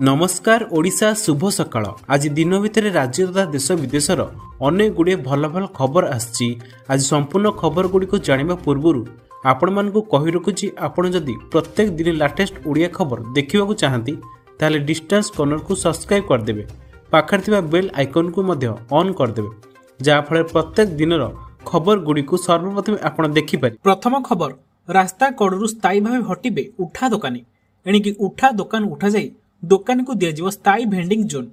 नमस्कार ओडिशा शुभ सकाळ। आज दिन भितर राज्य तथा देश विदेशर अनेक गुड़े भल भल खबर आछि। आज संपूर्ण खबर गुड़ी को जानिबा पूर्वरु आपण मानकु कहि रखुछि, आपण जदि प्रत्येक दिन लेटेस्ट ओडिया खबर देखिबा को चाहंती ताले डिस्टेंस कॉर्नर को सब्सक्राइब कर देबे, पाखर थिबा बेल आइकन को मध्य ऑन कर देबे, जा फळे प्रत्येक दिनर खबर गुड़ी को सर्वप्रथम आपण देखि पारि। प्रथम खबर, रास्ता कड़रू स्थायी भाव हटिबे उठा दोकानी। एणिकी उठा दोकान उठा जाई दोकानी को दिया स्थायी भेंडिंग जोन।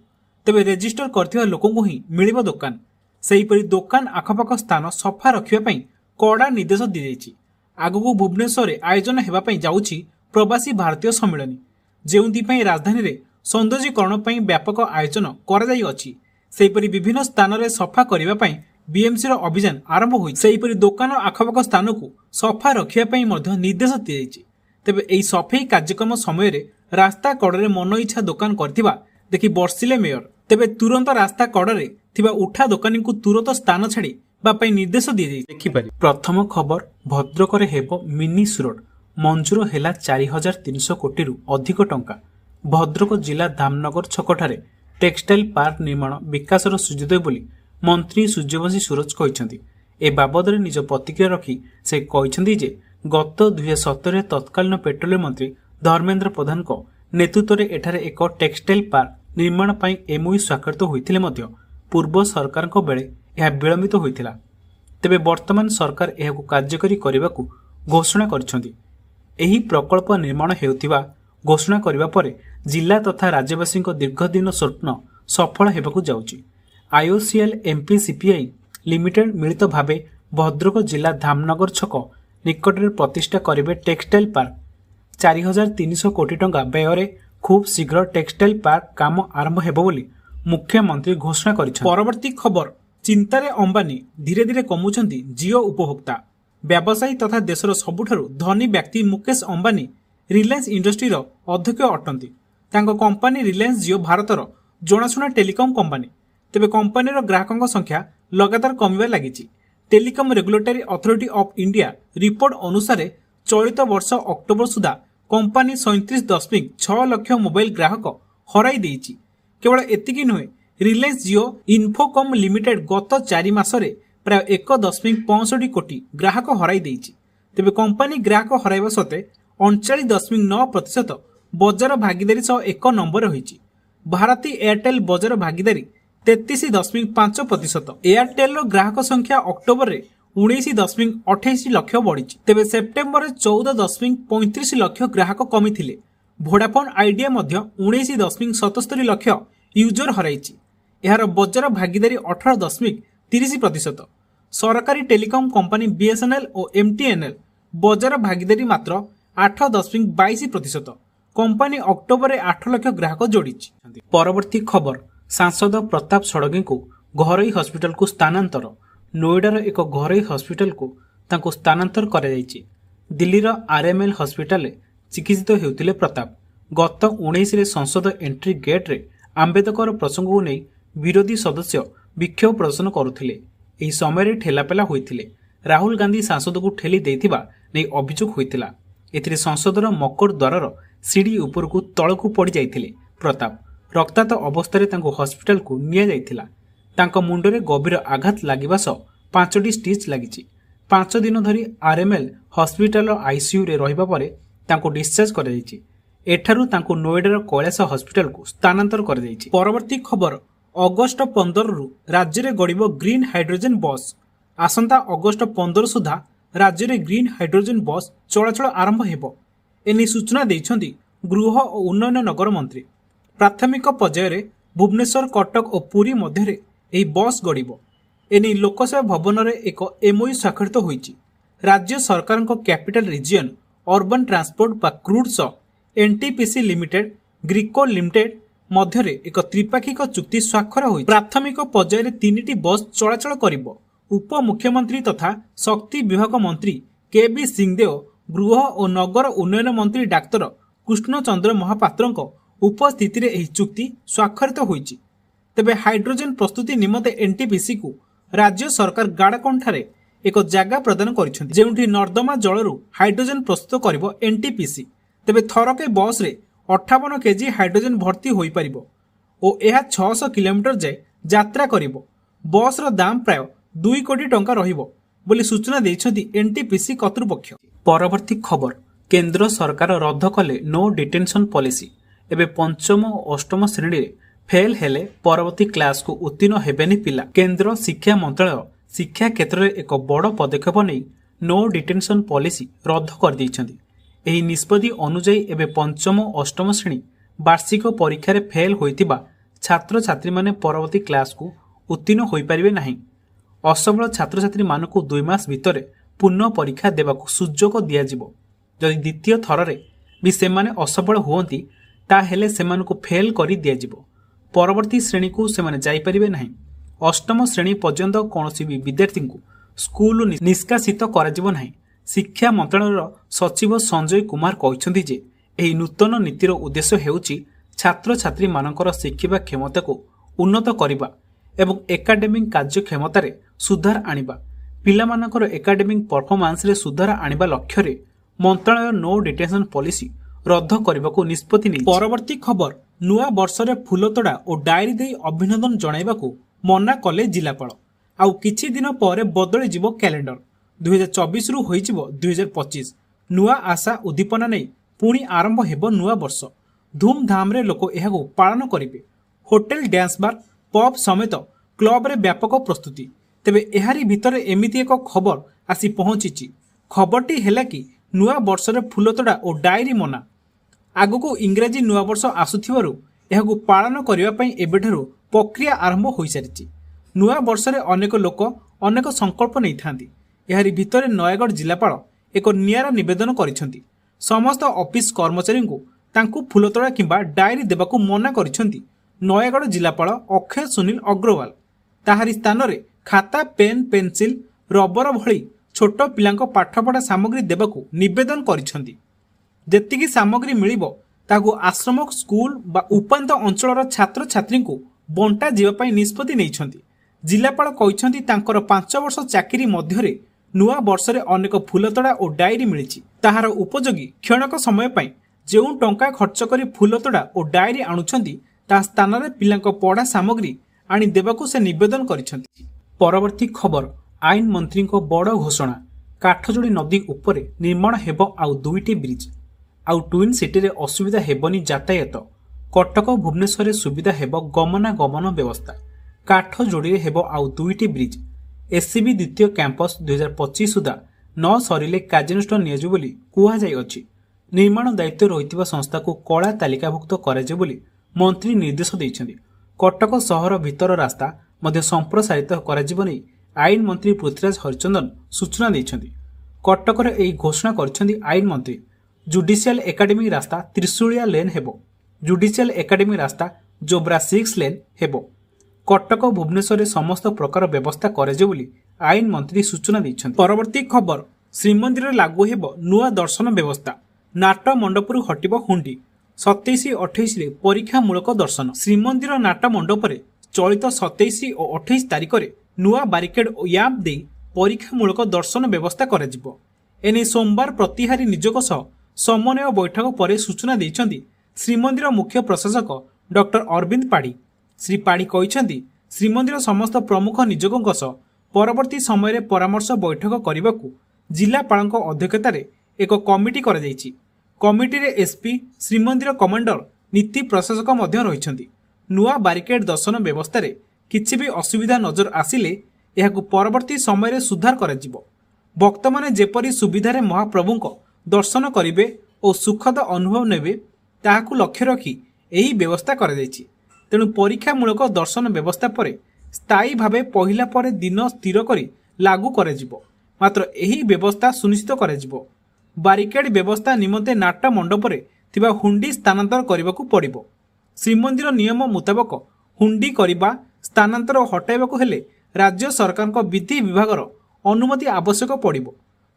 तेबे रेजिस्टर करथिबा लोकंकु ही मिलिबो दोकान। सेहीपरि दोकान आखपाख स्थान सफा रखिबा पई कड़ा निर्देश दी जाइछि। आगुकु भुवनेश्वर आयोजन हेबा पई जाउछि प्रवासी भारतीय सम्मेलन, जेउंथि पई राजधानी रे सौंदर्यीकरण पई व्यापक आयोजन करा जाई अछि। सेहीपरि विभिन्न स्थान रे सफा करिबा पई बीएमसी रो अभियान आरंभ होई। सेहीपरि दोकान आखपाख स्थान को सफा रखिबा पई मध्य निर्देश दी जाइछि। तेबे एही सफाई कार्यक्रम समय रे रास्ता कड़े मन इच्छा दोकान करथिबा देखि बर्षिले मेयर। तेबे तुरंत रास्ता कड़े थिबा उठा दोकानी को तुरंत स्थान छाड़ी बापई निर्देश दी जाई देखि पारि। प्रथम खबर, भद्रक रे हेबो मिनी सुरट। मंजूर हेला 4300 कोटी रु अधिक टंका। भद्रक जिला धामनगर छकठारे टेक्सटाइल पार्क निर्माण विकासर सुजोदय बोली मंत्री सूर्यवंशी सूरज कहिसंती। ए बाबदरे निज प्रतिक्रिया रखी से कहिसंती जे गत 2017 तत्कालीन पेट्रोलियम मंत्री धर्मेंद्र प्रधान को नेतृत्व में एठारे एक टेक्सटाइल पार्क निर्माण पर एमओयू स्वाक्षरित होइथिले मध्य पूर्व सरकार को बेले यह विलंबित होइथिला। तेबे वर्तमान सरकार एहाकु कार्यकारी करिबाकु घोषणा करिसंती। एही प्रकल्प निर्माण हेउथिबा घोषणा करिबा परे जिला तथा राज्यवासी दीर्घदिन स्वप्न सफल हेबाकु जाउछि। आईओसीएल एमपीसीपीआई लिमिटेड मिलित भावे भद्रक जिला धामनगर छक निकटरे प्रतिष्ठा करिबे टेक्सटाइल पार्क। 4300 कोटी टंका व्यय खूब शीघ्र टेक्सटाइल पार्क काम आरंभ हेबो बोली मुख्यमंत्री घोषणा करिछन। परवर्ती खबर, चिंतारे अंबानी धीरे धीरे कमुछंती जियो उपभोक्ता। व्यवसायी तथा देशर सबुठारु धनी व्यक्ति मुकेश अंबानी रिलायंस इंडस्ट्रीर अध्यक्ष अटंती। तांको कंपनी रिलायंस जियो भारतर जणाशुना टेलिकम कंपनी। तेबे कंपनीर ग्राहकों संख्या लगातार कमिबार लागिछि। Telecom regulatory authority of India report अनुसार चलित वर्ष अक्टोबर सुधा कंपनी 37.6 लाख मोबाइल ग्राहक हराई देइछि। केवल एतिकी नुहे, रिलायंस जियो इन्फोकम लिमिटेड गत 4 मासरे प्राय 1.65 कोटी ग्राहक हराई देइछि। तेबे कंपनी ग्राहक हराइबा सते 39.9% बजार भागीदारी सह एक नंबर रहिछि। भारती एयरटेल बजार भागीदारी 33.5%। एयरटेल ग्राहक संख्या अक्टोबर रे 19.28 लाख बढ़ी। तेबे सेप्टेम्बर 14.35 लाख ग्राहक कमी थिले। वोडाफोन आइडिया मध्य 19.77 लाख यूजर हराइछि। एहार बजार भागीदारी 18.30%। सरकारी टेलिकम कंपनी बीएसएनएल और एमटीएनएल बजार भागीदारी मात्र 8.22%। कंपनी अक्टोबर 8 लाख ग्राहक जोड़ी। परवर्ती खबर, सांसद प्रताप षडंगी को घरोई हॉस्पिटल को स्थानांतर। नोएडार एक घरोई हॉस्पिटल को तांको स्थानांतर करा जायछि। दिल्लीर आरएमएल हॉस्पिटल चिकित्सित हेउथिले प्रताप। गत 19 रे संसद एंट्री गेट रे आंबेडकर प्रसंग को नहीं विरोधी सदस्य विक्षोभ प्रदर्शन करुथिले। एही समय रे ठेलापेला होइथिले। राहुल गांधी सांसद को ठेली देथिबा नै अभियोग होइथिला। एथिरे संसदर मकर द्वारर सीढ़ी ऊपर को तळकु पड़ी जाइथिले प्रताप। रक्ताक्त अवस्था तांको हॉस्पिटल को निया जाइथिला। तांको मुंडरे गभीर आघात लागिबा सह 5टी स्टिच लागिछि। 5 दिन धरी आरएमएल हॉस्पिटल आईसीयू रे रहिबा परे तांको डिस्चार्ज करा जाइछि। एठारु तांको नोएडार कैलाश हॉस्पिटल को स्थानांतर करा जाइछि। परवर्ती खबर, अगस्त 15 रु राज्य रे गड़िबो ग्रीन हाइड्रोजन बस। आसंता अगस्त 15 सुधा राज्य रे ग्रीन हाइड्रोजन बस चलाचल आरंभ हेबो। एनी सूचना दैछंती गृह और उन्नयन नगर मंत्री। प्राथमिक पर्यायर भुवनेश्वर, कटक और पुरी मध्य एही बस गड़िबो। एनी लोकसेवा भवन रे एक एमओयू स्वाक्षरित होइछि। राज्य सरकार कैपिटल रीजन अर्बन ट्रांसपोर्ट बा क्रूड्स एनटीपीसी लिमिटेड ग्रीको लिमिटेड मध्य एक त्रिपाक्षिक चुक्ति स्वाक्षर होई। प्राथमिक पर्यायर 3टी बस चलाचल करिबो। उप मुख्यमंत्री तथा शक्ति विभाग मंत्री केबी सिंहदेव, गृह और नगर उन्नयन मंत्री डाक्तर कृष्ण चंद्र महापात्र उपस्थिति रे एही चुक्ति स्वाक्षरित होइछि। तेबे हाइड्रोजन प्रस्तुति निमते एनटीपीसी को राज्य सरकार गाड़ाकोंठारे एक जगह प्रदान करिसेंती, जेउठी नर्दमा जलरू हाइड्रोजन प्रस्तुत करिबो एनटीपीसी। तेबे थरके बस रे 58 କେଜି ହାଇଡ୍ରୋଜେନ୍ ଭର୍ତ୍ତି ହୋଇପାରିବ ଓ ଏହା 600 କିଲୋମିଟର ଯାଏ ଯାତ୍ରା କରିବ। ବସ୍ର ଦାମ ପ୍ରାୟ 2 କୋଟି ଟଙ୍କା ରହିବ ବୋଲି ସୂଚନା ଦେଇଛନ୍ତି ଏନ୍ଟିପିସି କର୍ତ୍ତୃପକ୍ଷ। ପରବର୍ତ୍ତୀ ଖବର, କେନ୍ଦ୍ର ସରକାର ରଦ୍ଦ କଲେ ନୋ ଡିଟେନସନ ପଲିସି। ଏବେ ପଞ୍ଚମ ଓ ଅଷ୍ଟମ ଶ୍ରେଣୀରେ ଫେଲ୍ ହେଲେ ପରବର୍ତ୍ତୀ କ୍ଲାସକୁ ଉତ୍ତୀର୍ଣ୍ଣ ହେବେନି ପିଲା। କେନ୍ଦ୍ର ଶିକ୍ଷା ମନ୍ତ୍ରଣାଳୟ ଶିକ୍ଷା କ୍ଷେତ୍ରରେ ଏକ ବଡ଼ ପଦକ୍ଷେପ ନେଇ ନୋ ଡିଟେନସନ ପଲିସି ରଦ୍ଦ କରିଦେଇଛନ୍ତି। ଏହି ନିଷ୍ପତ୍ତି ଅନୁଯାୟୀ ଏବେ ପଞ୍ଚମ ଓ ଅଷ୍ଟମ ଶ୍ରେଣୀ ବାର୍ଷିକ ପରୀକ୍ଷାରେ ଫେଲ୍ ହୋଇଥିବା ଛାତ୍ରଛାତ୍ରୀମାନେ ପରବର୍ତ୍ତୀ କ୍ଲାସକୁ ଉତ୍ତୀର୍ଣ୍ଣ ହୋଇପାରିବେ ନାହିଁ। ଅସଫଳ ଛାତ୍ରଛାତ୍ରୀମାନଙ୍କୁ 2 ମାସ ଭିତରେ ପୁନଃ ପରୀକ୍ଷା ଦେବାକୁ ସୁଯୋଗ ଦିଆଯିବ। ଯଦି ଦ୍ୱିତୀୟ ଥରରେ ବି ସେମାନେ ଅସଫଳ ହୁଅନ୍ତି ତାହେଲେ ସେମାନଙ୍କୁ ଫେଲ୍ କରି ଦିଆଯିବ। ପରବର୍ତ୍ତୀ ଶ୍ରେଣୀକୁ ସେମାନେ ଯାଇପାରିବେ ନାହିଁ। ଅଷ୍ଟମ ଶ୍ରେଣୀ ପର୍ଯ୍ୟନ୍ତ କୌଣସି ବି ବିଦ୍ୟାର୍ଥୀଙ୍କୁ ସ୍କୁଲରୁ ନିଷ୍କାସିତ କରାଯିବ ନାହିଁ। ଶିକ୍ଷା ମନ୍ତ୍ରଣାଳୟର ସଚିବ ସଞ୍ଜୟ କୁମାର କହିଛନ୍ତି ଯେ ଏହି ନୂତନ ନୀତିର ଉଦ୍ଦେଶ୍ୟ ହେଉଛି ଛାତ୍ରଛାତ୍ରୀମାନଙ୍କର ଶିଖିବା କ୍ଷମତାକୁ ଉନ୍ନତ କରିବା ଏବଂ ଏକାଡେମିକ୍ କାର୍ଯ୍ୟକ୍ଷମତାରେ ସୁଧାର ଆଣିବା। ପିଲାମାନଙ୍କର ଏକାଡେମିକ୍ ପରଫର୍ମାନ୍ସରେ ସୁଧାର ଆଣିବା ଲକ୍ଷ୍ୟରେ ମନ୍ତ୍ରଣାଳୟ ନୋ ଡିଟେନସନ ପଲିସି ରଦ୍ଦ କରିବାକୁ ନିଷ୍ପତ୍ତି ନେଇଛି। ପରବର୍ତ୍ତୀ ଖବର, ନୂଆ ବର୍ଷରେ ଫୁଲତୋଡ଼ା ଓ ଡାଏରୀ ଦେଇ ଅଭିନନ୍ଦନ ଜଣାଇବାକୁ ମନା କଲେ ଜିଲ୍ଲାପାଳ। ଆଉ କିଛି ଦିନ ପରେ ବଦଳିଯିବ କ୍ୟାଲେଣ୍ଡର। 2024ରୁ ହୋଇଯିବ 2025। ନୂଆ ଆଶା ଉଦ୍ଦୀପନା ନେଇ ପୁଣି ଆରମ୍ଭ ହେବ ନୂଆ ବର୍ଷ। ଧୁମଧାମରେ ଲୋକ ଏହାକୁ ପାଳନ କରିବେ। ହୋଟେଲ, ଡ୍ୟାନ୍ସ ବାର୍, ପବ୍ ସମେତ କ୍ଲବରେ ବ୍ୟାପକ ପ୍ରସ୍ତୁତି। ତେବେ ଏହାରି ଭିତରେ ଏମିତି ଏକ ଖବର ଆସି ପହଞ୍ଚିଛି। ଖବରଟି ହେଲା କି ନୂଆ ବର୍ଷରେ ଫୁଲତୋଡ଼ା ଓ ଡାଏରୀ ମନା। ଆଗକୁ ଇଂରାଜୀ ନୂଆବର୍ଷ ଆସୁଥିବାରୁ ଏହାକୁ ପାଳନ କରିବା ପାଇଁ ଏବେଠାରୁ ପ୍ରକ୍ରିୟା ଆରମ୍ଭ ହୋଇସାରିଛି। ନୂଆ ବର୍ଷରେ ଅନେକ ଲୋକ ଅନେକ ସଂକଳ୍ପ ନେଇଥାନ୍ତି। ଏହାରି ଭିତରେ ନୟାଗଡ଼ ଜିଲ୍ଲାପାଳ ଏକ ନିଆରା ନିବେଦନ କରିଛନ୍ତି। ସମସ୍ତ ଅଫିସ କର୍ମଚାରୀଙ୍କୁ ତାଙ୍କୁ ଫୁଲତୋଡ଼ା କିମ୍ବା ଡାଏରୀ ଦେବାକୁ ମନା କରିଛନ୍ତି ନୟାଗଡ଼ ଜିଲ୍ଲାପାଳ ଅକ୍ଷୟ ସୁନୀଲ ଅଗ୍ରୱାଲ। ତାହାରି ସ୍ଥାନରେ ଖାତା, ପେନ୍, ପେନ୍ସିଲ, ରବର ଭଳି ଛୋଟ ପିଲାଙ୍କ ପାଠପଢ଼ା ସାମଗ୍ରୀ ଦେବାକୁ ନିବେଦନ କରିଛନ୍ତି। ଯେତିକି ସାମଗ୍ରୀ ମିଳିବ ତାହାକୁ ଆଶ୍ରମ, ସ୍କୁଲ ବା ଉପାନ୍ତ ଅଞ୍ଚଳର ଛାତ୍ରଛାତ୍ରୀଙ୍କୁ ବଣ୍ଟା ଯିବା ପାଇଁ ନିଷ୍ପତ୍ତି ନେଇଛନ୍ତି। ଜିଲ୍ଲାପାଳ କହିଛନ୍ତି ତାଙ୍କର 5 ବର୍ଷ ଚାକିରି ମଧ୍ୟରେ ନୂଆ ବର୍ଷରେ ଅନେକ ଫୁଲତୋଡ଼ା ଓ ଡାଏରୀ ମିଳିଛି। ତାହାର ଉପଯୋଗୀ କ୍ଷଣକ ସମୟ ପାଇଁ ଯେଉଁ ଟଙ୍କା ଖର୍ଚ୍ଚ କରି ଫୁଲତୋଡ଼ା ଓ ଡାଏରୀ ଆଣୁଛନ୍ତି ତାହା ସ୍ଥାନରେ ପିଲାଙ୍କ ପଢ଼ା ସାମଗ୍ରୀ ଆଣି ଦେବାକୁ ସେ ନିବେଦନ କରିଛନ୍ତି। ପରବର୍ତ୍ତୀ ଖବର, ଆଇନ ମନ୍ତ୍ରୀଙ୍କ ବଡ଼ ଘୋଷଣା। କାଠଯୋଡ଼ି ନଦୀ ଉପରେ ନିର୍ମାଣ ହେବ ଆଉ 2ଟି ବ୍ରିଜ୍। ଆଉ ଟ୍ୱିନ୍ ସିଟିରେ ଅସୁବିଧା ହେବନି ଯାତାୟାତ। କଟକ ଭୁବନେଶ୍ୱରରେ ସୁବିଧା ହେବ ଗମନାଗମନ ବ୍ୟବସ୍ଥା। କାଠଯୋଡ଼ିରେ ହେବ ଆଉ 2ଟି ବ୍ରିଜ୍। ଏସ୍ସିବି ଦ୍ୱିତୀୟ କ୍ୟାମ୍ପସ୍ 2025 ସୁଦ୍ଧା ନ ସରିଲେ କାର୍ଯ୍ୟାନୁଷ୍ଠାନ ନିଆଯିବ ବୋଲି କୁହାଯାଇଅଛି। ନିର୍ମାଣ ଦାୟିତ୍ୱ ରହିଥିବା ସଂସ୍ଥାକୁ କଳା ତାଲିକାଭୁକ୍ତ କରାଯିବ ବୋଲି ମନ୍ତ୍ରୀ ନିର୍ଦ୍ଦେଶ ଦେଇଛନ୍ତି। କଟକ ସହର ଭିତର ରାସ୍ତା ମଧ୍ୟ ସମ୍ପ୍ରସାରିତ କରାଯିବ ନେଇ ଆଇନ ମନ୍ତ୍ରୀ ପୃଥ୍ୱୀରାଜ ହରିଚନ୍ଦନ ସୂଚନା ଦେଇଛନ୍ତି। କଟକରେ ଏହି ଘୋଷଣା କରିଛନ୍ତି ଆଇନ ମନ୍ତ୍ରୀ। ଜୁଡିସିଆଲ ଏକାଡେମୀ ରାସ୍ତା ତ୍ରିଶୂଳିଆ ଲେନ୍ ହେବ। ଜୁଡିସିଆଲ ଏକାଡେମୀ ରାସ୍ତା ଜୋବ୍ରା 6 ଲେନ୍ ହେବ। କଟକ ଭୁବନେଶ୍ୱରରେ ସମସ୍ତ ପ୍ରକାର ବ୍ୟବସ୍ଥା କରାଯିବ ବୋଲି ଆଇନ ମନ୍ତ୍ରୀ ସୂଚନା ଦେଇଛନ୍ତି। ପରବର୍ତ୍ତୀ ଖବର, ଶ୍ରୀମନ୍ଦିରରେ ଲାଗୁ ହେବ ନୂଆ ଦର୍ଶନ ବ୍ୟବସ୍ଥା। ନାଟ ମଣ୍ଡପରୁ ହଟିବ ହୁଣ୍ଡି। 27-28ରେ ପରୀକ୍ଷାମୂଳକ ଦର୍ଶନ। ଶ୍ରୀମନ୍ଦିର ନାଟ ମଣ୍ଡପରେ ଚଳିତ 27 ଓ 28 ତାରିଖରେ ନୂଆ ବାରିକେଡ୍ ଓ ୟାମ୍ପ ଦେଇ ପରୀକ୍ଷାମୂଳକ ଦର୍ଶନ ବ୍ୟବସ୍ଥା କରାଯିବ। ଏନେଇ ସୋମବାର ପ୍ରତିହାରୀ ନିଯୋଗ ସହ ସମନ୍ୱୟ ବୈଠକ ପରେ ସୂଚନା ଦେଇଛନ୍ତି ଶ୍ରୀମନ୍ଦିର ମୁଖ୍ୟ ପ୍ରଶାସକ ଡକ୍ଟର ଅରବିନ୍ଦ ପାଢ଼ୀ। ଶ୍ରୀ ପାଢ଼ୀ କହିଛନ୍ତି ଶ୍ରୀମନ୍ଦିର ସମସ୍ତ ପ୍ରମୁଖ ନିଯୋଗଙ୍କ ସହ ପରବର୍ତ୍ତୀ ସମୟରେ ପରାମର୍ଶ ବୈଠକ କରିବାକୁ ଜିଲ୍ଲାପାଳଙ୍କ ଅଧ୍ୟକ୍ଷତାରେ ଏକ କମିଟି କରାଯାଇଛି। କମିଟିରେ ଏସ୍ପି, ଶ୍ରୀମନ୍ଦିର କମାଣ୍ଡର, ନୀତି ପ୍ରଶାସକ ମଧ୍ୟ ରହିଛନ୍ତି। ନୂଆ ବାରିକେଡ୍ ଦର୍ଶନ ବ୍ୟବସ୍ଥାରେ କିଛି ବି ଅସୁବିଧା ନଜର ଆସିଲେ ଏହାକୁ ପରବର୍ତ୍ତୀ ସମୟରେ ସୁଧାର କରାଯିବ। ଭକ୍ତମାନେ ଯେପରି ସୁବିଧାରେ ମହାପ୍ରଭୁଙ୍କ ଦର୍ଶନ କରିବେ ଓ ସୁଖଦ ଅନୁଭବ ନେବେ ତାହାକୁ ଲକ୍ଷ୍ୟ ରଖି ଏହି ବ୍ୟବସ୍ଥା କରାଯାଇଛି। ତେଣୁ ପରୀକ୍ଷାମୂଳକ ଦର୍ଶନ ବ୍ୟବସ୍ଥା ପରେ ସ୍ଥାୟୀ ଭାବେ ପହିଲା ପରେ ଦିନ ସ୍ଥିର କରି ଲାଗୁ କରାଯିବ। ମାତ୍ର ଏହି ବ୍ୟବସ୍ଥା ସୁନିଶ୍ଚିତ କରାଯିବ ବାରିକେଡ୍ ବ୍ୟବସ୍ଥା ନିମନ୍ତେ ନାଟ ମଣ୍ଡପରେ ଥିବା ହୁଣ୍ଡି ସ୍ଥାନାନ୍ତର କରିବାକୁ ପଡ଼ିବ। ଶ୍ରୀମନ୍ଦିର ନିୟମ ମୁତାବକ ହୁଣ୍ଡି କରିବା, ସ୍ଥାନାନ୍ତର ଓ ହଟାଇବାକୁ ହେଲେ ରାଜ୍ୟ ସରକାରଙ୍କ ବିଧି ବିଭାଗର ଅନୁମତି ଆବଶ୍ୟକ ପଡ଼ିବ।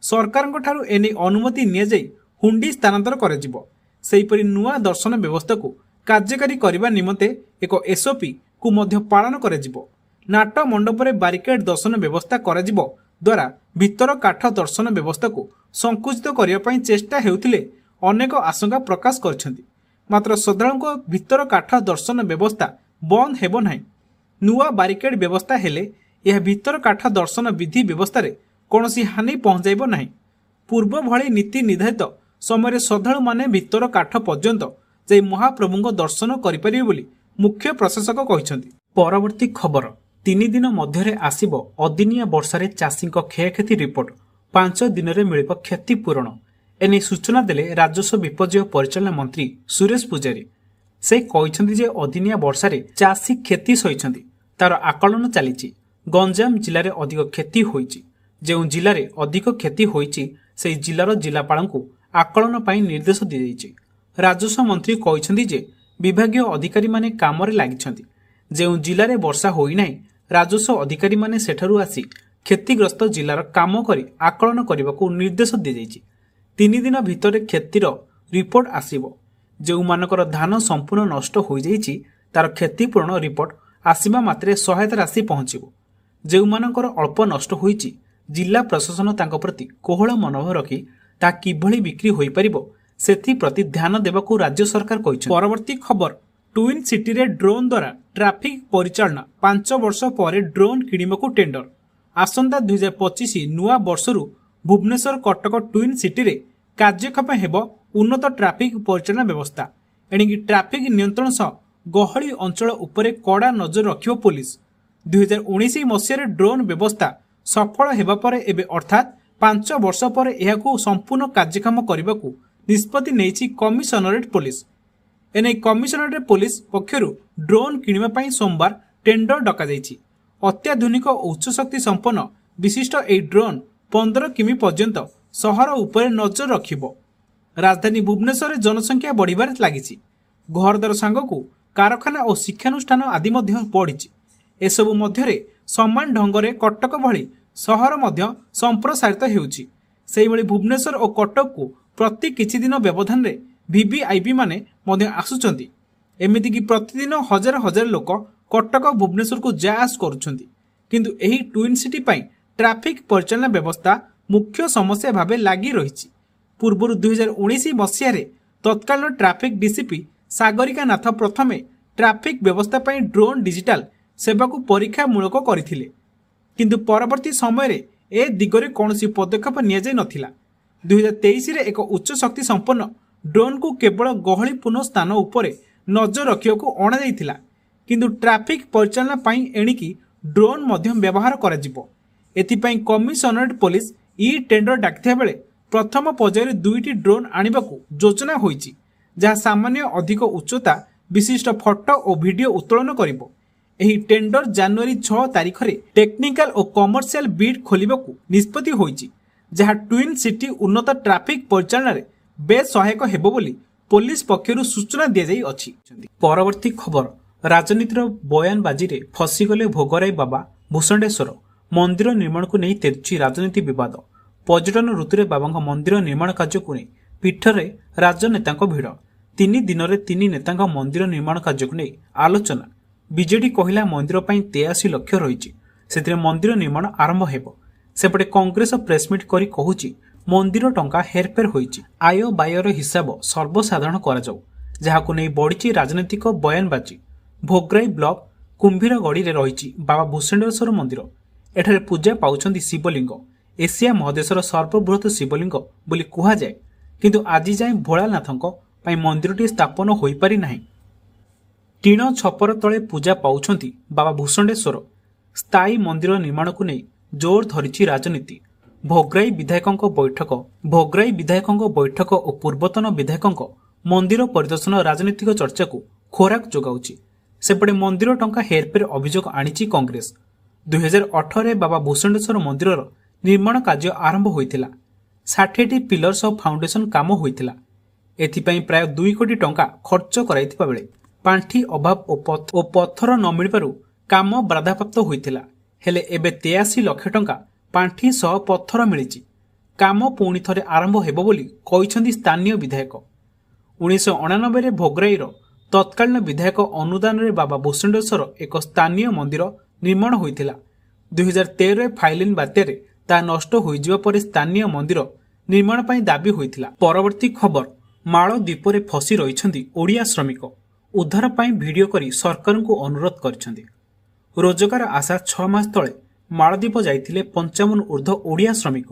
ସରକାରଙ୍କ ଠାରୁ ଏନେଇ ଅନୁମତି ନିଆଯାଇ ହୁଣ୍ଡି ସ୍ଥାନାନ୍ତର କରାଯିବ। ସେହିପରି ନୂଆ ଦର୍ଶନ ବ୍ୟବସ୍ଥାକୁ କାର୍ଯ୍ୟକାରୀ କରିବା ନିମନ୍ତେ ଏକ ଏସ୍ଓପି କୁ ମଧ୍ୟ ପାଳନ କରାଯିବ। ନାଟ ମଣ୍ଡପରେ ବାରିକେଡ୍ ଦର୍ଶନ ବ୍ୟବସ୍ଥା କରାଯିବ ଦ୍ୱାରା ଭିତର କାଠ ଦର୍ଶନ ବ୍ୟବସ୍ଥାକୁ ସଂକୁଚିତ କରିବା ପାଇଁ ଚେଷ୍ଟା ହେଉଥିଲେ ଅନେକ ଆଶଙ୍କା ପ୍ରକାଶ କରିଛନ୍ତି। ମାତ୍ର ଶ୍ରଦ୍ଧାଳୁଙ୍କ ଭିତର କାଠ ଦର୍ଶନ ବ୍ୟବସ୍ଥା ବନ୍ଦ ହେବ ନାହିଁ। ନୂଆ ବାରିକେଡ୍ ବ୍ୟବସ୍ଥା ହେଲେ ଏହା ଭିତର କାଠ ଦର୍ଶନ ବିଧି ବ୍ୟବସ୍ଥାରେ କୌଣସି ହାନି ପହଞ୍ଚାଇବ ନାହିଁ। ପୂର୍ବ ଭଳି ନୀତି ନିର୍ଦ୍ଧାରିତ ସମୟରେ ଶ୍ରଦ୍ଧାଳୁମାନେ ଭିତର କାଠ ପର୍ଯ୍ୟନ୍ତ ଯାଇ ମହାପ୍ରଭୁଙ୍କ ଦର୍ଶନ କରିପାରିବେ ବୋଲି ମୁଖ୍ୟ ପ୍ରଶାସକ କହିଛନ୍ତି। ପରବର୍ତ୍ତୀ ଖବର, 3 ଦିନ ମଧ୍ୟରେ ଆସିବ ଅଦିନିଆ ବର୍ଷାରେ ଚାଷୀଙ୍କ କ୍ଷୟକ୍ଷତି ରିପୋର୍ଟ। 5 ଦିନରେ ମିଳିବ କ୍ଷତିପୂରଣ। ଏନେଇ ସୂଚନା ଦେଲେ ରାଜସ୍ୱ ବିପର୍ଯ୍ୟୟ ପରିଚାଳନା ମନ୍ତ୍ରୀ ସୁରେଶ ପୂଜାରୀ। ସେ କହିଛନ୍ତି ଯେ ଅଦିନିଆ ବର୍ଷାରେ ଚାଷୀ କ୍ଷତି ସହିଛନ୍ତି, ତାର ଆକଳନ ଚାଲିଛି। ଗଞ୍ଜାମ ଜିଲ୍ଲାରେ ଅଧିକ କ୍ଷତି ହୋଇଛି। ଯେଉଁ ଜିଲ୍ଲାରେ ଅଧିକ କ୍ଷତି ହୋଇଛି ସେହି ଜିଲ୍ଲାର ଜିଲ୍ଲାପାଳଙ୍କୁ ଆକଳନ ପାଇଁ ନିର୍ଦ୍ଦେଶ ଦିଆଯାଇଛି। ରାଜସ୍ୱ ମନ୍ତ୍ରୀ କହିଛନ୍ତି ଯେ ବିଭାଗୀୟ ଅଧିକାରୀମାନେ କାମରେ ଲାଗିଛନ୍ତି। ଯେଉଁ ଜିଲ୍ଲାରେ ବର୍ଷା ହୋଇନାହିଁ, ରାଜସ୍ୱ ଅଧିକାରୀମାନେ ସେଠାରୁ ଆସି କ୍ଷତିଗ୍ରସ୍ତ ଜିଲ୍ଲାର କାମ କରି ଆକଳନ କରିବାକୁ ନିର୍ଦ୍ଦେଶ ଦିଆଯାଇଛି। 3 ଦିନ ଭିତରେ କ୍ଷତିର ରିପୋର୍ଟ ଆସିବ। ଯେଉଁମାନଙ୍କର ଧାନ ସମ୍ପୂର୍ଣ୍ଣ ନଷ୍ଟ ହୋଇଯାଇଛି ତାର କ୍ଷତିପୂରଣ ରିପୋର୍ଟ ଆସିବା ମାତ୍ରେ ସହାୟତା ରାଶି ପହଞ୍ଚିବ। ଯେଉଁମାନଙ୍କର ଅଳ୍ପ ନଷ୍ଟ ହୋଇଛି, ଜିଲ୍ଲା ପ୍ରଶାସନ ତାଙ୍କ ପ୍ରତି କୋହଳ ମନୋଭାବ ରଖି ତାହା କିଭଳି ବିକ୍ରି ହୋଇପାରିବ ସେଥିପ୍ରତି ଧ୍ୟାନ ଦେବାକୁ ରାଜ୍ୟ ସରକାର କହିଛନ୍ତି। ପରବର୍ତ୍ତୀ ଖବର, ଟ୍ୱିନ୍ ସିଟିରେ ଡ୍ରୋନ୍ ଦ୍ୱାରା ଟ୍ରାଫିକ୍ ପରିଚାଳନା। 5 ବର୍ଷ ପରେ ଡ୍ରୋନ୍ କିଣିବାକୁ ଟେଣ୍ଡର। ଆସନ୍ତା 2025 ନୂଆ ବର୍ଷରୁ ଭୁବନେଶ୍ୱର କଟକ ଟ୍ୱିନ୍ ସିଟିରେ କାର୍ଯ୍ୟକ୍ଷମ ହେବ ଉନ୍ନତ ଟ୍ରାଫିକ୍ ପରିଚାଳନା ବ୍ୟବସ୍ଥା। ଏଣିକି ଟ୍ରାଫିକ୍ ନିୟନ୍ତ୍ରଣ ସହ ଗହଳି ଅଞ୍ଚଳ ଉପରେ କଡ଼ା ନଜର ରଖିବ ପୋଲିସ। 2019 ମସିହାରେ ଡ୍ରୋନ୍ ବ୍ୟବସ୍ଥା ସଫଳ ହେବା ପରେ ଏବେ ଅର୍ଥାତ୍ 5 ବର୍ଷ ପରେ ଏହାକୁ ସମ୍ପୂର୍ଣ୍ଣ କାର୍ଯ୍ୟକ୍ଷମ କରିବାକୁ ନିଷ୍ପତ୍ତି ନେଇଛି କମିଶନରେଟ୍ ପୋଲିସ। ଏନେଇ କମିଶନରେଟ୍ ପୋଲିସ ପକ୍ଷରୁ ଡ୍ରୋନ୍ କିଣିବା ପାଇଁ ସୋମବାର ଟେଣ୍ଡର ଡକାଯାଇଛି। ଅତ୍ୟାଧୁନିକ ଉଚ୍ଚଶକ୍ତି ସମ୍ପନ୍ନ ବିଶିଷ୍ଟ ଏହି ଡ୍ରୋନ୍ 15 କିମି ପର୍ଯ୍ୟନ୍ତ ସହର ଉପରେ ନଜର ରଖିବ। ରାଜଧାନୀ ଭୁବନେଶ୍ୱରରେ ଜନସଂଖ୍ୟା ବଢ଼ିବାରେ ଲାଗିଛି। ଘରଦ୍ୱାର ସାଙ୍ଗକୁ କାରଖାନା ଓ ଶିକ୍ଷାନୁଷ୍ଠାନ ଆଦି ମଧ୍ୟ ବଢ଼ିଛି। ଏସବୁ ମଧ୍ୟରେ ସମାନ ଢଙ୍ଗରେ କଟକ ଭଳି ସହର ମଧ୍ୟ ସମ୍ପ୍ରସାରିତ ହେଉଛି। ସେହିଭଳି ଭୁବନେଶ୍ୱର ଓ କଟକକୁ ପ୍ରତି କିଛି ଦିନ ବ୍ୟବଧାନରେ ଭିଭିଆଇପି ମାନେ ମଧ୍ୟ ଆସୁଛନ୍ତି। ଏମିତିକି ପ୍ରତିଦିନ ହଜାର ହଜାର ଲୋକ କଟକ ଭୁବନେଶ୍ୱରକୁ ଯା ଆସ କରୁଛନ୍ତି। କିନ୍ତୁ ଏହି ଟ୍ୱିନ୍ ସିଟି ପାଇଁ ଟ୍ରାଫିକ୍ ପରିଚାଳନା ବ୍ୟବସ୍ଥା ମୁଖ୍ୟ ସମସ୍ୟା ଭାବେ ଲାଗି ରହିଛି। ପୂର୍ବରୁ 2019 ମସିହାରେ ତତ୍କାଳୀନ ଟ୍ରାଫିକ୍ ଡିସିପି ସାଗରିକା ନାଥ ପ୍ରଥମେ ଟ୍ରାଫିକ୍ ବ୍ୟବସ୍ଥା ପାଇଁ ଡ୍ରୋନ୍ ଡିଜିଟାଲ ସେବାକୁ ପରୀକ୍ଷାମୂଳକ କରିଥିଲେ। କିନ୍ତୁ ପରବର୍ତ୍ତୀ ସମୟରେ ଏ ଦିଗରେ କୌଣସି ପଦକ୍ଷେପ ନିଆଯାଇ ନଥିଲା। 2023ରେ ଏକ ଉଚ୍ଚ ଶକ୍ତି ସମ୍ପନ୍ନ ଡ୍ରୋନ୍କୁ କେବଳ ଗହଳିପୂର୍ଣ୍ଣ ସ୍ଥାନ ଉପରେ ନଜର ରଖିବାକୁ ଅଣାଯାଇଥିଲା। କିନ୍ତୁ ଟ୍ରାଫିକ୍ ପରିଚାଳନା ପାଇଁ ଏଣିକି ଡ୍ରୋନ୍ ମଧ୍ୟ ବ୍ୟବହାର କରାଯିବ। ଏଥିପାଇଁ କମିଶନରେଟ୍ ପୋଲିସ ଟେଣ୍ଡର ଡାକିଥିବା ବେଳେ ପ୍ରଥମ ପର୍ଯ୍ୟାୟରେ 2ଟି ଡ୍ରୋନ୍ ଆଣିବାକୁ ଯୋଜନା ହୋଇଛି, ଯାହା ସାମାନ୍ୟ ଅଧିକ ଉଚ୍ଚତା ବିଶିଷ୍ଟ ଫଟୋ ଓ ଭିଡିଓ ଉତ୍ତୋଳନ କରିବ। ଏହି ଟେଣ୍ଡର ଜାନୁଆରୀ 6 ତାରିଖରେ ଟେକ୍ନିକାଲ ଓ କମର୍ସିଆଲ ବିଡ୍ ଖୋଲିବାକୁ ନିଷ୍ପତ୍ତି ହୋଇଛି, ଯାହା ଟ୍ୱିନ୍ ସିଟି ଉନ୍ନତ ଟ୍ରାଫିକ୍ ପରିଚାଳନାରେ ବେଶ୍ ସହାୟକ ହେବ ବୋଲି ପୋଲିସ ପକ୍ଷରୁ ସୂଚନା ଦିଆଯାଇଅଛି। ପରବର୍ତ୍ତୀ ଖବର, ରାଜନୀତିର ବୟାନବାଜିରେ ଫସିଗଲେ ଭୋଗରାଇ ବାବା ଭୂଷଣ୍ଡେଶ୍ୱର। ମନ୍ଦିର ନିର୍ମାଣକୁ ନେଇ ତେଜୁଛି ରାଜନୀତି ବିବାଦ। ପର୍ଯ୍ୟଟନ ଋତୁରେ ବାବାଙ୍କ ମନ୍ଦିର ନିର୍ମାଣ କାର୍ଯ୍ୟକୁ ନେଇ ପୀଠରେ ରାଜନେତାଙ୍କ ଭିଡ଼। 3 ଦିନରେ 3 ନେତାଙ୍କ ମନ୍ଦିର ନିର୍ମାଣ କାର୍ଯ୍ୟକୁ ନେଇ ଆଲୋଚନା। ବିଜେଡି କହିଲା ମନ୍ଦିର ପାଇଁ 83 ଲକ୍ଷ ରହିଛି, ସେଥିରେ ମନ୍ଦିର ନିର୍ମାଣ ଆରମ୍ଭ ହେବ। ସେପଟେ କଂଗ୍ରେସ ପ୍ରେସମିଟ୍ କରି କହୁଛି ମନ୍ଦିର ଟଙ୍କା ହେରଫେର ହୋଇଛି। ଆୟ ବ୍ୟୟର ହିସାବ ସର୍ବସାଧାରଣ କରାଯାଉ, ଯାହାକୁ ନେଇ ବଢ଼ିଛି ରାଜନୈତିକ ବୟାନବାଜି। ଭୋଗରାଇ ବ୍ଲକ କୁମ୍ଭୀରଗଡ଼ିରେ ରହିଛି ବାବା ଭୂଷଣ୍ଡେଶ୍ୱର ମନ୍ଦିର। ଏଠାରେ ପୂଜା ପାଉଛନ୍ତି ଶିବଲିଙ୍ଗ। ଏସିଆ ମହାଦେଶର ସର୍ବବୃହତ ଶିବଲିଙ୍ଗ ବୋଲି କୁହାଯାଏ। କିନ୍ତୁ ଆଜି ଯାଏଁ ଭୋଳାନାଥଙ୍କ ପାଇଁ ମନ୍ଦିରଟି ସ୍ଥାପନ ହୋଇପାରି ନାହିଁ। ଟିଣ ଛପର ତଳେ ପୂଜା ପାଉଛନ୍ତି ବାବା ଭୂଷଣ୍ଡେଶ୍ୱର। ସ୍ଥାୟୀ ମନ୍ଦିର ନିର୍ମାଣକୁ ନେଇ ଜୋର ଧରିଛି ରାଜନୀତି। ଭୋଗରାଇ ବିଧାୟକଙ୍କ ବୈଠକ ଓ ପୂର୍ବତନ ବିଧାୟକଙ୍କ ମନ୍ଦିର ପରିଦର୍ଶନ ରାଜନୈତିକ ଚର୍ଚ୍ଚାକୁ ଖୋରାକ ଯୋଗାଉଛି। ସେପଟେ ମନ୍ଦିର ଟଙ୍କା ହେରଫେର ଅଭିଯୋଗ ଆଣିଛି କଂଗ୍ରେସ। 2018ରେ ବାବା ଭୂଷଣ୍ଡେଶ୍ୱର ମନ୍ଦିରର ନିର୍ମାଣ କାର୍ଯ୍ୟ ଆରମ୍ଭ ହୋଇଥିଲା। 60ଟି ପିଲର ସହ ଫାଉଣ୍ଡେସନ କାମ ହୋଇଥିଲା। ଏଥିପାଇଁ ପ୍ରାୟ 2 କୋଟି ଟଙ୍କା ଖର୍ଚ୍ଚ କରାଯାଇଥିବା ବେଳେ ପାଣ୍ଠି ଅଭାବ ଓ ପଥର ନ ମିଳିବାରୁ କାମ ବାଧାପ୍ରାପ୍ତ ହୋଇଥିଲା। ହେଲେ ଏବେ 83 ଲକ୍ଷ ଟଙ୍କା ପାଣ୍ଠି ସହ ପଥର ମିଳିଛି। କାମ ପୁଣି ଥରେ ଆରମ୍ଭ ହେବ ବୋଲି କହିଛନ୍ତି ସ୍ଥାନୀୟ ବିଧାୟକ। 1999ରେ ଭୋଗରାଇର ତତ୍କାଳୀନ ବିଧାୟକ ଅନୁଦାନରେ ବାବା ଭୂଷଣ୍ଡେଶ୍ୱର ଏକ ସ୍ଥାନୀୟ ମନ୍ଦିର ନିର୍ମାଣ ହୋଇଥିଲା। 2013ରେ ଫାଇଲିନ୍ ବାତ୍ୟାରେ ତାହା ନଷ୍ଟ ହୋଇଯିବା ପରେ ସ୍ଥାନୀୟ ମନ୍ଦିର ନିର୍ମାଣ ପାଇଁ ଦାବି ହୋଇଥିଲା। ପରବର୍ତ୍ତୀ ଖବର, ମାଳଦ୍ୱୀପରେ ଫସି ରହିଛନ୍ତି ଓଡ଼ିଆ ଶ୍ରମିକ। ଉଦ୍ଧାର ପାଇଁ ଭିଡିଓ କରି ସରକାରଙ୍କୁ ଅନୁରୋଧ କରିଛନ୍ତି। ରୋଜଗାର ଆଶା 6 ମାସ ତଳେ ମାଳଦ୍ୱୀପ ଯାଇଥିଲେ 55 ଊର୍ଦ୍ଧ୍ୱ ଓଡ଼ିଆ ଶ୍ରମିକ।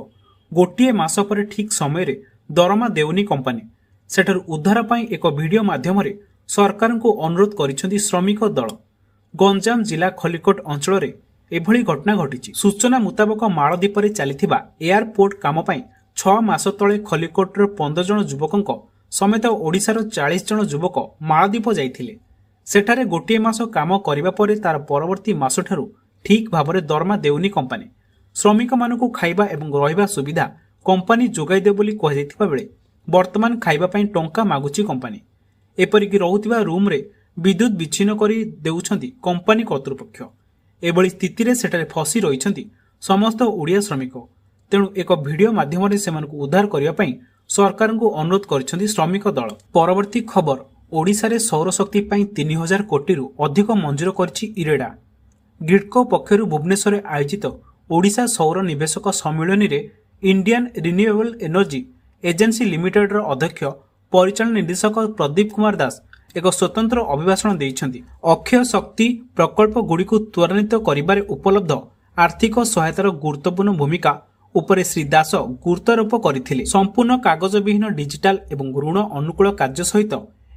ଗୋଟିଏ ମାସ ପରେ ଠିକ୍ ସମୟରେ ଦରମା ଦେଉନି କମ୍ପାନୀ। ସେଠାରୁ ଉଦ୍ଧାର ପାଇଁ ଏକ ଭିଡିଓ ମାଧ୍ୟମରେ ସରକାରଙ୍କୁ ଅନୁରୋଧ କରିଛନ୍ତି ଶ୍ରମିକ ଦଳ। ଗଞ୍ଜାମ ଜିଲ୍ଲା ଖଲିକୋଟ ଅଞ୍ଚଳରେ ଏଭଳି ଘଟଣା ଘଟିଛି। ସୂଚନା ମୁତାବକ ମାଳଦ୍ୱୀପରେ ଚାଲିଥିବା ଏୟାରପୋର୍ଟ କାମ ପାଇଁ 6 ମାସ ତଳେ ଖଲିକୋଟର 15 ଜଣ ଯୁବକଙ୍କ ସମେତ ଓଡ଼ିଶାର 40 ଜଣ ଯୁବକ ମାଳଦ୍ୱୀପ ଯାଇଥିଲେ। ସେଠାରେ ଗୋଟିଏ ମାସ କାମ କରିବା ପରେ ତାର ପରବର୍ତ୍ତୀ ମାସଠାରୁ ଠିକ୍ ଭାବରେ ଦରମା ଦେଉନି କମ୍ପାନୀ। ଶ୍ରମିକମାନଙ୍କୁ ଖାଇବା ଏବଂ ରହିବା ସୁବିଧା କମ୍ପାନୀ ଯୋଗାଇ ଦେବ ବୋଲି କୁହାଯାଇଥିବା ବେଳେ ବର୍ତ୍ତମାନ ଖାଇବା ପାଇଁ ଟଙ୍କା ମାଗୁଛି କମ୍ପାନୀ। ଏପରିକି ରହୁଥିବା ରୁମ୍ରେ ବିଦ୍ୟୁତ୍ ବିଚ୍ଛିନ୍ନ କରି ଦେଉଛନ୍ତି କମ୍ପାନୀ କର୍ତ୍ତୃପକ୍ଷ। ଏଭଳି ସ୍ଥିତିରେ ସେଠାରେ ଫସି ରହିଛନ୍ତି ସମସ୍ତ ଓଡ଼ିଆ ଶ୍ରମିକ। ତେଣୁ ଏକ ଭିଡିଓ ମାଧ୍ୟମରେ ସେମାନଙ୍କୁ ଉଦ୍ଧାର କରିବା ପାଇଁ ସରକାରଙ୍କୁ ଅନୁରୋଧ କରିଛନ୍ତି ଶ୍ରମିକ ଦଳ। ପରବର୍ତ୍ତୀ ଖବର, ଓଡ଼ିଶାରେ ସୌରଶକ୍ତି ପାଇଁ 3000 କୋଟିରୁ ଅଧିକ ମଞ୍ଜୁର କରିଛି ଇରେଡା। ଗ୍ରିଡ୍କୋ ପକ୍ଷରୁ ଭୁବନେଶ୍ୱରରେ ଆୟୋଜିତ ଓଡ଼ିଶା ସୌର ନିବେଶକ ସମ୍ମିଳନୀରେ ଇଣ୍ଡିଆନ୍ ରିନ୍ୟୁଏବଲ୍ ଏନର୍ଜି ଏଜେନ୍ସି ଲିମିଟେଡ୍ର ଅଧ୍ୟକ୍ଷ ପରିଚାଳନା ନିର୍ଦ୍ଦେଶକ ପ୍ରଦୀପ କୁମାର ଦାସ ଏକ ସ୍ୱତନ୍ତ୍ର ଅଭିଭାଷଣ ଦେଇଛନ୍ତି। ଅକ୍ଷୟ ଶକ୍ତି ପ୍ରକଳ୍ପଗୁଡ଼ିକୁ ତ୍ୱରାନ୍ୱିତ କରିବାରେ ଉପଲବ୍ଧ ଆର୍ଥିକ ସହାୟତାର ଗୁରୁତ୍ୱପୂର୍ଣ୍ଣ ଭୂମିକା ଉପରେ ଶ୍ରୀ ଦାସ ଗୁରୁତ୍ୱାରୋପ କରିଥିଲେ। ସମ୍ପୂର୍ଣ୍ଣ କାଗଜବିହୀନ ଡିଜିଟାଲ ଏବଂ ଋଣ ଅନୁକୂଳ କାର୍ଯ୍ୟ ସହିତ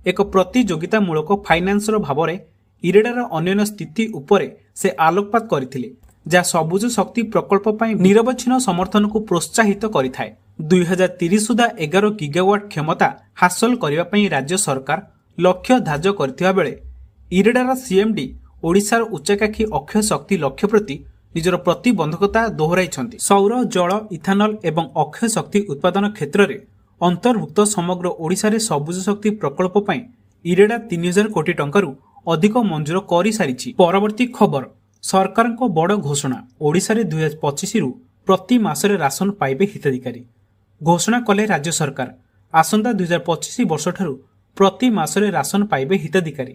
ଏକ ପ୍ରତିଯୋଗିତାମୂଳକ ଫାଇନାନ୍ସର ଭାବରେ ଇରେଡାର ଅନ୍ୟାନ୍ୟ ସ୍ଥିତି ଉପରେ ସେ ଆଲୋକପାତ କରିଥିଲେ, ଯାହା ସବୁଜ ଶକ୍ତି ପ୍ରକଳ୍ପ ପାଇଁ ନିରବଚ୍ଛିନ୍ନ ସମର୍ଥନକୁ ପ୍ରୋତ୍ସାହିତ କରିଥାଏ। 2030 ସୁଦ୍ଧା 11 ଗିଗାୱାଟ କ୍ଷମତା ହାସଲ କରିବା ପାଇଁ ରାଜ୍ୟ ସରକାର ଲକ୍ଷ୍ୟ ଧାର୍ଯ୍ୟ କରିଥିବା ବେଳେ ଇରେଡାର ସିଏମ୍ଡି ଓଡ଼ିଶାର ଉଚ୍ଚାକାଂକ୍ଷୀ ଅକ୍ଷୟ ଶକ୍ତି ଲକ୍ଷ୍ୟ ପ୍ରତି ନିଜର ପ୍ରତିବନ୍ଧକତା ଦୋହରାଇଛନ୍ତି। ସୌର, ଜଳ, ଇଥାନଲ ଏବଂ ଅକ୍ଷୟ ଶକ୍ତି ଉତ୍ପାଦନ କ୍ଷେତ୍ରରେ ଅନ୍ତର୍ଭୁକ୍ତ ସମଗ୍ର ଓଡ଼ିଶାରେ ସବୁଜ ଶକ୍ତି ପ୍ରକଳ୍ପ ପାଇଁ ଇରେଡା 3000 କୋଟି ଟଙ୍କାରୁ ଅଧିକ ମଞ୍ଜୁର କରିସାରିଛି। ପରବର୍ତ୍ତୀ ଖବର, ସରକାରଙ୍କ ବଡ଼ ଘୋଷଣା, ଓଡ଼ିଶାରେ 2025ରୁ ପ୍ରତି ମାସରେ ରାସନ ପାଇବେ ହିତାଧିକାରୀ। ଘୋଷଣା କଲେ ରାଜ୍ୟ ସରକାର। ଆସନ୍ତା 2025 ବର୍ଷଠାରୁ ପ୍ରତି ମାସରେ ରାସନ ପାଇବେ ହିତାଧିକାରୀ।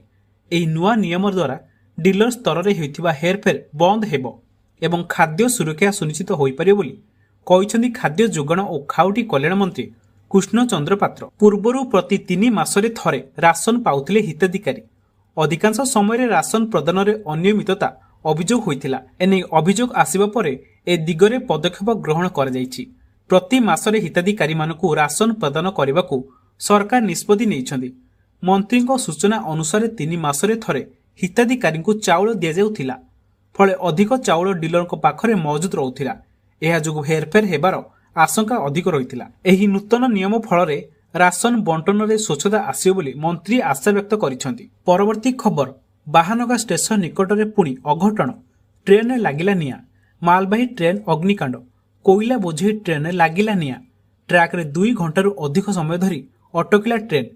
ଏହି ନୂଆ ନିୟମ ଦ୍ୱାରା ଡିଲର ସ୍ତରରେ ହେଉଥିବା ହେରଫେର ବନ୍ଦ ହେବ ଏବଂ ଖାଦ୍ୟ ସୁରକ୍ଷା ସୁନିଶ୍ଚିତ ହୋଇପାରିବ ବୋଲି କହିଛନ୍ତି ଖାଦ୍ୟ ଯୋଗାଣ ଓ ଖାଉଟି କଲ୍ୟାଣ ମନ୍ତ୍ରୀ କୃଷ୍ଣ ଚନ୍ଦ୍ର ପାତ୍ର। ପୂର୍ବରୁ ପ୍ରତି 3 ମାସରେ ଥରେ ରାସନ ପାଉଥିଲେ ହିତାଧିକାରୀ। ଅଧିକାଂଶ ସମୟରେ ରାସନ ପ୍ରଦାନରେ ଅନିୟମିତତା ଅଭିଯୋଗ ହୋଇଥିଲା। ଏନେଇ ଅଭିଯୋଗ ଆସିବା ପରେ ଏ ଦିଗରେ ପଦକ୍ଷେପ ଗ୍ରହଣ କରାଯାଇଛି। ପ୍ରତି ମାସରେ ହିତାଧିକାରୀମାନଙ୍କୁ ରାସନ ପ୍ରଦାନ କରିବାକୁ ସରକାର ନିଷ୍ପତ୍ତି ନେଇଛନ୍ତି। ମନ୍ତ୍ରୀଙ୍କ ସୂଚନା ଅନୁସାରେ 3 ମାସରେ ଥରେ ହିତାଧିକାରୀଙ୍କୁ ଚାଉଳ ଦିଆଯାଉଥିଲା, ଫଳରେ ଅଧିକ ଚାଉଳ ଡିଲରଙ୍କ ପାଖରେ ମହଜୁଦ ରହୁଥିଲା। ଏହା ଯୋଗୁଁ ହେରଫେର ହେବାର ଆଶଙ୍କା ଅଧିକ ରହିଥିଲା। ଏହି ନୂତନ ନିୟମ ଫଳରେ ରାସନ ବଣ୍ଟନରେ ସ୍ୱଚ୍ଛତା ଆସିବ ବୋଲି ମନ୍ତ୍ରୀ ଆଶାବ୍ୟକ୍ତ କରିଛନ୍ତି। ପରବର୍ତ୍ତୀ ଖବର, ବାହାନଗା ଷ୍ଟେସନ ନିକଟରେ ପୁଣି ଅଘଟଣ, ଟ୍ରେନ୍ରେ ଲାଗିଲା ନିଆଁ। ମାଲବାହୀ ଟ୍ରେନ୍ ଅଗ୍ନିକାଣ୍ଡ, କୋଇଲା ବୋଝେଇ ଟ୍ରେନ୍ରେ ଲାଗିଲା ନିଆଁ। ଟ୍ରାକ୍ରେ 2 ଘଣ୍ଟାରୁ ଅଧିକ ସମୟ ଧରି ଅଟକିଲା ଟ୍ରେନ୍।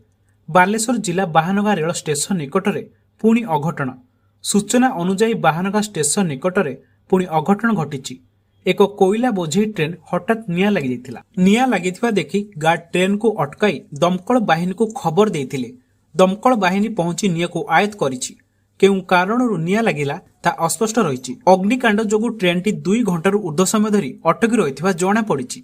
ବାଲେଶ୍ୱର ଜିଲ୍ଲା ବାହାନଗା ରେଳ ଷ୍ଟେସନ ନିକଟରେ ପୁଣି ଅଘଟଣ। ସୂଚନା ଅନୁଯାୟୀ ବାହାନଗା ଷ୍ଟେସନ ନିକଟରେ ପୁଣି ଅଘଟଣ ଘଟିଛି। ଏକ କୋଇଲା ବୋଝେଇ ଟ୍ରେନ୍ ହଠାତ୍ ନିଆଁ ଲାଗିଯାଇଥିଲା। ନିଆଁ ଲାଗିଥିବା ଦେଖି ଗାର୍ଡ ଟ୍ରେନ୍କୁ ଅଟକାଇ ଦମକଳ ବାହିନୀକୁ ଖବର ଦେଇଥିଲେ। ଦମକଳ ବାହିନୀ ପହଞ୍ଚି ନିଆଁକୁ ଆୟତ୍ତ କରିଛି। କେଉଁ କାରଣରୁ ନିଆଁ ଲାଗିଲା ତାହା ଅସ୍ପଷ୍ଟ ରହିଛି। ଅଗ୍ନିକାଣ୍ଡ ଯୋଗୁଁ ଟ୍ରେନ୍ଟି 2 ଘଣ୍ଟାରୁ ଉର୍ଦ୍ଧ୍ୱ ସମୟ ଧରି ଅଟକି ରହିଥିବା ଜଣାପଡ଼ିଛି।